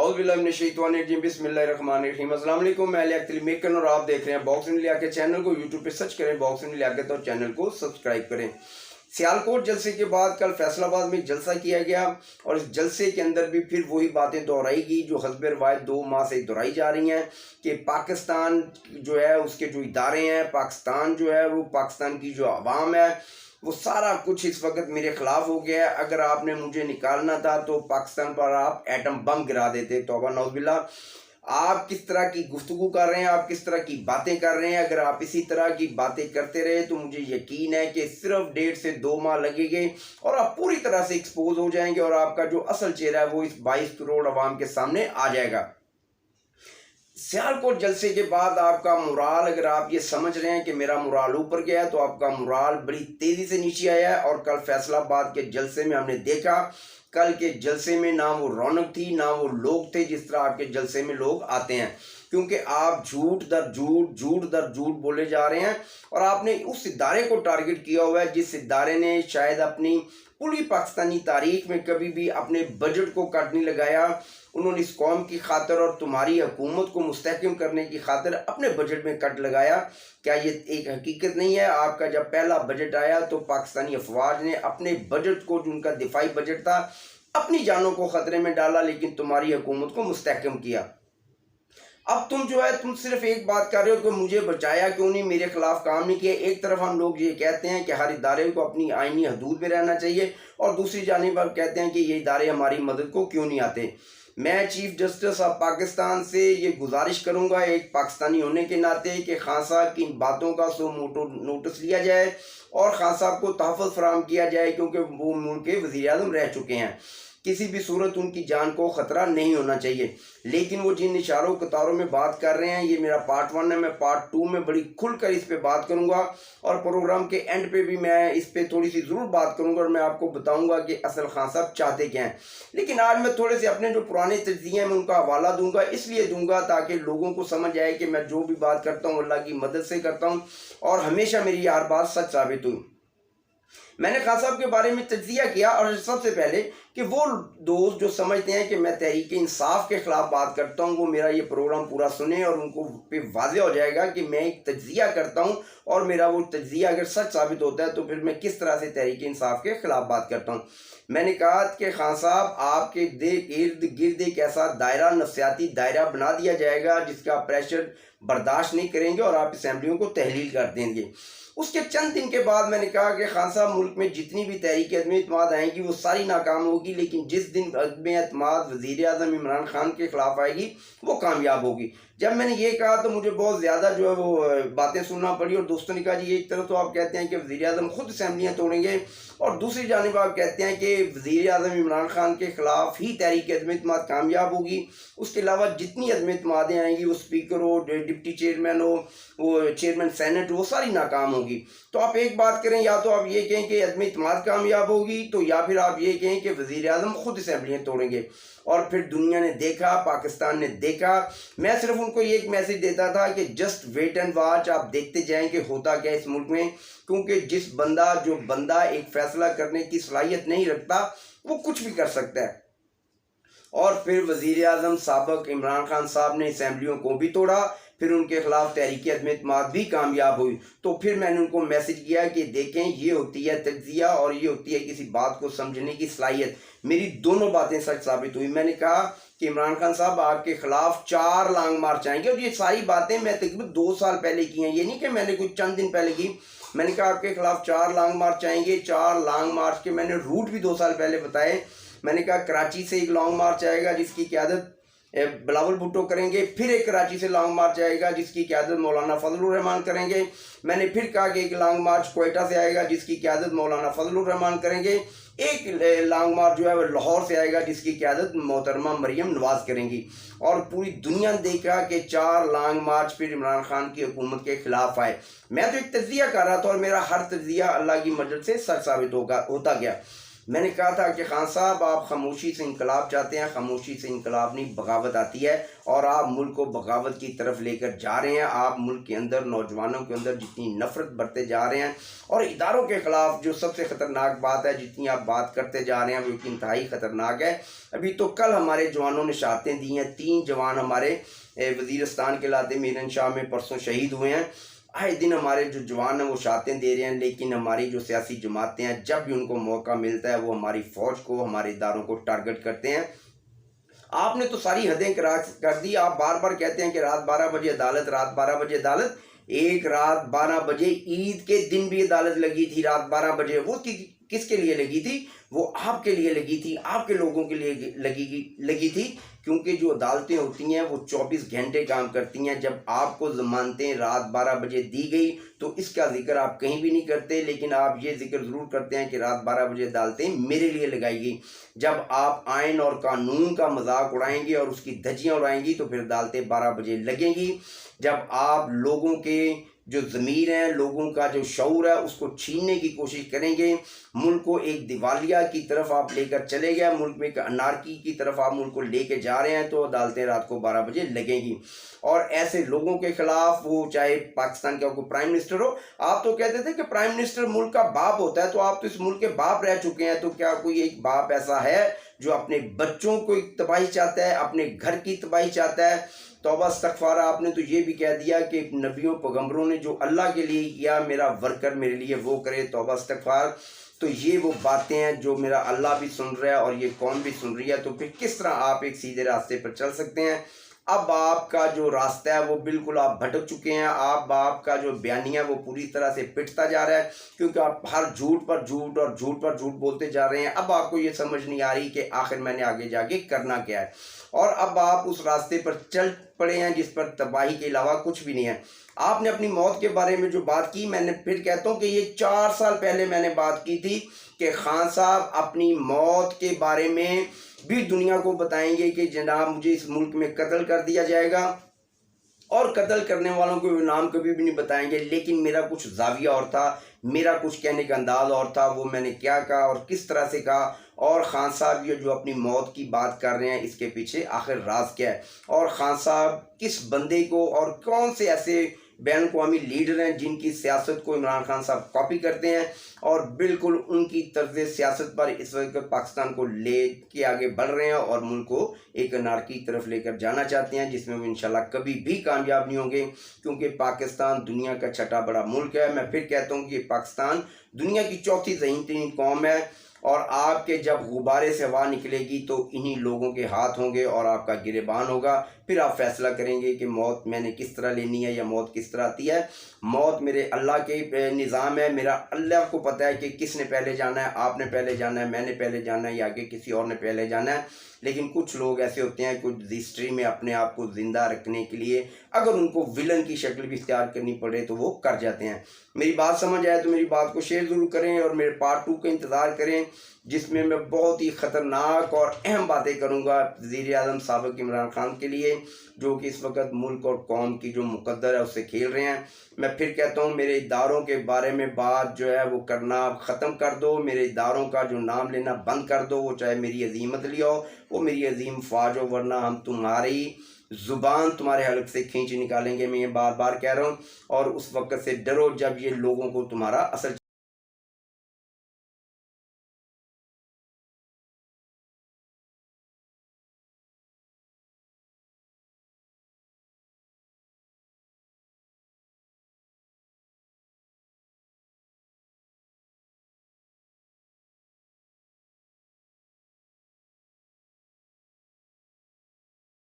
औज़ुबिल्लाहि बिस्मिल्लाहिर्रहमानिर्रहीम। अस्सलाम वालेकुम। मैं अली अख्तर मेकन और आप देख रहे हैं बॉक्स इंडिया के चैनल को। यूट्यूब पे सर्च करें बॉक्स इंडिया के, तो चैनल को सब्सक्राइब करें। सियालकोट जलसे के बाद कल फैसलाबाद में जलसा किया गया और इस जलसे के अंदर भी फिर वही बातें दोहराई गई जो हस्ब रवायत 2 माह से दोहराई जा रही हैं कि पाकिस्तान जो है उसके जो इदारे हैं, पाकिस्तान जो है वो पाकिस्तान की जो आवाम है वो सारा कुछ इस वक्त मेरे ख़िलाफ़ हो गया है। अगर आपने मुझे निकालना था तो पाकिस्तान पर आप एटम बम गिरा देते। तौबा नौज़ुबिल्लाह। आप किस तरह की गुफ्तगू कर रहे हैं, आप किस तरह की बातें कर रहे हैं, अगर आप इसी तरह की बातें करते रहे तो मुझे यकीन है कि सिर्फ 1.5 से 2 माह लगेंगे और आप पूरी तरह से एक्सपोज हो जाएंगे और आपका जो असल चेहरा है वो इस 22 करोड़ अवाम के सामने आ जाएगा। सियालकोट जलसे के बाद आपका मुराल, अगर आप ये समझ रहे हैं कि मेरा मुराल ऊपर गया है, तो आपका मुराल बड़ी तेज़ी से नीचे आया है। और कल फैसलाबाद के जलसे में हमने देखा, कल के जलसे में ना वो रौनक थी ना वो लोग थे जिस तरह आपके जलसे में लोग आते हैं, क्योंकि आप झूठ दर झूठ बोले जा रहे हैं और आपने उस इदारे को टारगेट किया हुआ है जिस इदारे ने शायद अपनी पूरी पाकिस्तानी तारीख में कभी भी अपने बजट को कट नहीं लगाया। उन्होंने इस कौम की खातिर और तुम्हारी हुकूमत को मुस्तहकम करने की खातिर अपने बजट में कट लगाया। क्या ये एक हकीकत नहीं है? आपका जब पहला बजट आया तो पाकिस्तानी अफवाज ने अपने बजट को, जो उनका दिफाई बजट था, अपनी जानों को ख़तरे में डाला, लेकिन तुम्हारी हुकूमत को मुस्तहकम किया। अब तुम जो है तुम सिर्फ एक बात कर रहे हो कि मुझे बचाया क्यों नहीं, मेरे खिलाफ काम नहीं किया। एक तरफ हम लोग ये कहते हैं कि हर इदारे को अपनी आईनी हदूद में रहना चाहिए और दूसरी जानिब आप कहते हैं कि ये इदारे हमारी मदद को क्यों नहीं आते। मैं चीफ जस्टिस ऑफ पाकिस्तान से ये गुजारिश करूंगा एक पाकिस्तानी होने के नाते कि खान साहब की इन बातों का सो मोटो नोटिस लिया जाए और खान साहब को तहफ़्फ़ुज़ फराहम किया जाए, क्योंकि वो मुल्क के वज़ीर आज़म रह चुके हैं। किसी भी सूरत उनकी जान को ख़तरा नहीं होना चाहिए। लेकिन वो जिन इशारों कतारों में बात कर रहे हैं, ये मेरा पार्ट 1 है, मैं पार्ट 2 में बड़ी खुलकर इस पे बात करूंगा और प्रोग्राम के एंड पे भी मैं इस पे थोड़ी सी ज़रूर बात करूंगा और मैं आपको बताऊंगा कि असल खान साहब चाहते क्या हैं। लेकिन आज मैं थोड़े से अपने जो पुराने तज्ज़िये हैं मैं उनका हवाला दूंगा, इसलिए दूंगा ताकि लोगों को समझ आए कि मैं जो भी बात करता हूँ अल्लाह की मदद से करता हूँ और हमेशा मेरी हर बात सच साबित हुई। मैंने खान साहब के बारे में तज्जिया किया और सबसे पहले कि वो दोस्त जो समझते हैं कि मैं तहरीक इंसाफ के ख़िलाफ़ बात करता हूँ वो मेरा ये प्रोग्राम पूरा सुने और उनको पे वाज़ेह हो जाएगा कि मैं एक तज्जिया करता हूँ और मेरा वो तज्जिया अगर सच साबित होता है तो फिर मैं किस तरह से तहरीक इंसाफ के ख़िलाफ़ बात करता हूँ। मैंने कहा कि खान साहब आपके इर्द गिर्द एक ऐसा दायरा, नफसियाती दायरा बना दिया जाएगा जिसका प्रेशर बर्दाश्त नहीं करेंगे और आप असम्बलियों को तहलील कर देंगे। उसके चंद दिन के बाद मैंने कहा कि खान साहब मुल्क में जितनी भी तहरीक अदम एतमाद आएंगी वो सारी नाकाम होगी, लेकिन जिस दिन अदम एतमाद वज़ीर आज़म इमरान खान के ख़िलाफ़ आएगी वो कामयाब होगी। जब मैंने ये कहा तो मुझे बहुत ज़्यादा जो है वो बातें सुनना पड़ी और दोस्तों ने कहा जी एक तरफ तो आप कहते हैं कि वज़ीर आज़म खुद असम्बलियाँ तोड़ेंगे और दूसरी जानिब आप कहते हैं कि वज़ीर आज़म इमरान खान के ख़िलाफ़ ही तहरीक अदम एतमाद कामयाब होगी। उसके अलावा जितनी अदम एतमादें आएंगी वो स्पीकर हो, डिप्टी चेयरमैन हो, वो चेयरमैन सेनेट, वो सारी नाकाम होगी। तो आप एक बात करें, या तो आप ये कहें कि अदम एतमाद कामयाब होगी तो या फिर आप ये कहें कि वज़ीर आज़म खुद असम्बलियाँ तोड़ेंगे। और फिर दुनिया ने देखा, पाकिस्तान ने देखा। मैं सिर्फ उनको ये एक मैसेज देता था कि जस्ट वेट एंड वॉच, आप देखते जाएं कि होता क्या इस मुल्क में, क्योंकि जो बंदा एक फ़ैसला करने की सलाहियत नहीं रखता वो कुछ भी कर सकता है। और फिर वज़ीर आज़म साबिक़ इमरान खान साहब ने असम्बलियों को भी तोड़ा, फिर उनके ख़िलाफ़ तहरीक अदम एतमाद भी कामयाब हुई। तो फिर मैंने उनको मैसेज किया कि देखें ये होती है तज्ज़िया और ये होती है किसी बात को समझने की सलाहियत। मेरी दोनों बातें सच साबित हुई। मैंने कहा कि इमरान खान साहब आपके ख़िलाफ़ 4 लॉन्ग मार्च आएंगे और ये सारी बातें मैं तकरीबन 2 साल पहले की हैं, ये नहीं कि मैंने कुछ चंद दिन पहले की। मैंने कहा आपके ख़िलाफ़ 4 लॉन्ग मार्च आएंगे। 4 लॉन्ग मार्च के मैंने रूट भी 2 साल पहले बताए। मैंने कहा कराची से एक लॉन्ग मार्च आएगा जिसकी क़यादत बिलावल भुट्टो करेंगे, फिर एक कराची से लॉन्ग मार्च आएगा जिसकी क़यादत मौलाना फजलुर रहमान करेंगे। मैंने फिर कहा कि एक लॉन्ग मार्च कोयटा से आएगा जिसकी क़यादत मौलाना फजलुर रहमान करेंगे। एक लॉन्ग मार्च जो है वो लाहौर से आएगा जिसकी क़यादत मोहतरमा मरियम नवाज़ करेंगी। और पूरी दुनिया ने देखा कि 4 लॉन्ग मार्च फिर इमरान खान की हुकूमत के ख़िलाफ़ आए। मैं तो एक तज्ज़िया कर रहा था और मेरा हर तज्ज़िया अल्लाह की मदद से सच साबित होता गया। मैंने कहा था कि खान साहब आप खामोशी से इनकलाब चाहते हैं, खामोशी से इनकलाब नहीं बगावत आती है, और आप मुल्क को बगावत की तरफ लेकर जा रहे हैं। आप मुल्क के अंदर नौजवानों के अंदर जितनी नफरत बढ़ते जा रहे हैं, और इदारों के ख़िलाफ़ जो सबसे ख़तरनाक बात है जितनी आप बात करते जा रहे हैं वो एक इंतहाई ख़तरनाक है। अभी तो कल हमारे जवानों ने शहादतें दी हैं, 3 जवान हमारे वज़ीरिस्तान के इलाके मीरन शाह में परसों शहीद हुए हैं। आए दिन हमारे जो जवान हैं वो शहादतें दे रहे हैं, लेकिन हमारी जो सियासी जमातें हैं जब भी उनको मौका मिलता है वो हमारी फ़ौज को, हमारे इदारों को टारगेट करते हैं। आपने तो सारी हदें कर दी। आप बार बार कहते हैं कि रात 12 बजे अदालत, रात 12 बजे अदालत। एक रात 12 बजे ईद के दिन भी अदालत लगी थी रात 12 बजे। वो किसके लिए लगी थी? वो आपके लिए लगी थी, आपके लोगों के लिए लगी थी, क्योंकि जो अदालतें होती हैं वो 24 घंटे काम करती हैं। जब आपको ज़मानतें रात 12 बजे दी गई तो इसका जिक्र आप कहीं भी नहीं करते, लेकिन आप ये जिक्र ज़रूर करते हैं कि रात 12 बजे अदालतें मेरे लिए लगाई गई। जब आप आइन और कानून का मजाक उड़ाएंगे और उसकी धज्जियाँ उड़ाएंगी तो फिर अदालतें 12 बजे लगेंगी। जब आप लोगों के जो ज़मीर है, लोगों का जो शऊर है, उसको छीनने की कोशिश करेंगे, मुल्क को एक दिवालिया की तरफ आप लेकर चले गए, मुल्क में एक अनारकी की तरफ आप मुल्क को लेके जा रहे हैं, तो अदालतें रात को 12 बजे लगेंगी। और ऐसे लोगों के खिलाफ, वो चाहे पाकिस्तान का कोई प्राइम मिनिस्टर हो, आप तो कहते थे कि प्राइम मिनिस्टर मुल्क का बाप होता है, तो आप तो इस मुल्क के बाप रह चुके हैं। तो क्या कोई एक बाप ऐसा है जो अपने बच्चों को तबाही चाहता है, अपने घर की तबाही चाहता है? तौबा इस्तग़फ़ार। आपने तो ये भी कह दिया कि नबियों पैगम्बरों ने जो अल्लाह के लिए किया, मेरा वर्कर मेरे लिए वो करे। तौबा इस्तग़फ़ार। तो ये वो बातें हैं जो मेरा अल्लाह भी सुन रहा है और ये कौम भी सुन रही है। तो फिर किस तरह आप एक सीधे रास्ते पर चल सकते हैं? अब आपका जो रास्ता है वो बिल्कुल आप भटक चुके हैं। आपका जो बयानिया वो पूरी तरह से पिटता जा रहा है, क्योंकि आप हर झूठ पर झूठ और झूठ पर झूठ बोलते जा रहे हैं। अब आपको ये समझ नहीं आ रही कि आखिर मैंने आगे जाके करना क्या है, और अब आप उस रास्ते पर चल पड़े हैं जिस पर तबाही के अलावा कुछ भी नहीं है। आपने अपनी मौत के बारे में जो बात की, मैंने फिर कहता हूँ कि ये 4 साल पहले मैंने बात की थी कि खान साहब अपनी मौत के बारे में भी दुनिया को बताएंगे कि जनाब मुझे इस मुल्क में कत्ल कर दिया जाएगा, और कत्ल करने वालों को नाम कभी भी नहीं बताएंगे। लेकिन मेरा कुछ जाविया और था, मेरा कुछ कहने का अंदाज और था। वो मैंने क्या कहा और किस तरह से कहा, और खान साहब ये जो अपनी मौत की बात कर रहे हैं इसके पीछे आखिर राज क्या है, और खान साहब किस बंदे को और कौन से ऐसे बैन अवी लीडर हैं जिनकी सियासत को इमरान खान साहब कॉपी करते हैं, और बिल्कुल उनकी तर्ज सियासत पर इस वक्त पाकिस्तान को ले के आगे बढ़ रहे हैं और मुल्क को एक अनारकी की तरफ लेकर जाना चाहते हैं, जिसमें वो इंशाल्लाह कभी भी कामयाब नहीं होंगे, क्योंकि पाकिस्तान दुनिया का छठा बड़ा मुल्क है। मैं फिर कहता हूँ कि पाकिस्तान दुनिया की चौथी ज़हीन तरीन कौम है, और आपके जब गुब्बारे से हवा निकलेगी तो इन्हीं लोगों के हाथ होंगे और आपका गिरेबान होगा। फिर आप फैसला करेंगे कि मौत मैंने किस तरह लेनी है या मौत किस तरह आती है। मौत मेरे अल्लाह के निज़ाम है, मेरा अल्लाह को पता है कि किसने पहले जाना है, आपने पहले जाना है, मैंने पहले जाना है, या आगे किसी और ने पहले जाना है। लेकिन कुछ लोग ऐसे होते हैं, कुछ हिस्ट्री में अपने आप को ज़िंदा रखने के लिए अगर उनको विलन की शक्ल भी इख्तियार करनी पड़े तो वो कर जाते हैं। मेरी बात समझ आए तो मेरी बात को शेयर ज़रूर करें, और मेरे पार्ट 2 का इंतज़ार करें, जिसमें मैं बहुत ही ख़तरनाक और अहम बातें करूंगा वज़ीर-ए-आज़म साबिक़ इमरान खान के लिए, जो कि इस वक्त मुल्क और कौम की जो मुक़द्दर है उससे खेल रहे हैं। मैं फिर कहता हूँ, मेरे इदारों के बारे में बात जो है वो करना ख़त्म कर दो, मेरे इदारों का जो नाम लेना बंद कर दो। वो चाहे मेरी अजीमत लिया हो, वो मेरी अजीम फ़ौज हो, वरना हम तुम्हारी ज़ुबान तुम्हारे हलक से खींच निकालेंगे। मैं ये बार बार कह रहा हूँ, और उस वक्त से डरो जब ये लोगों को तुम्हारा असल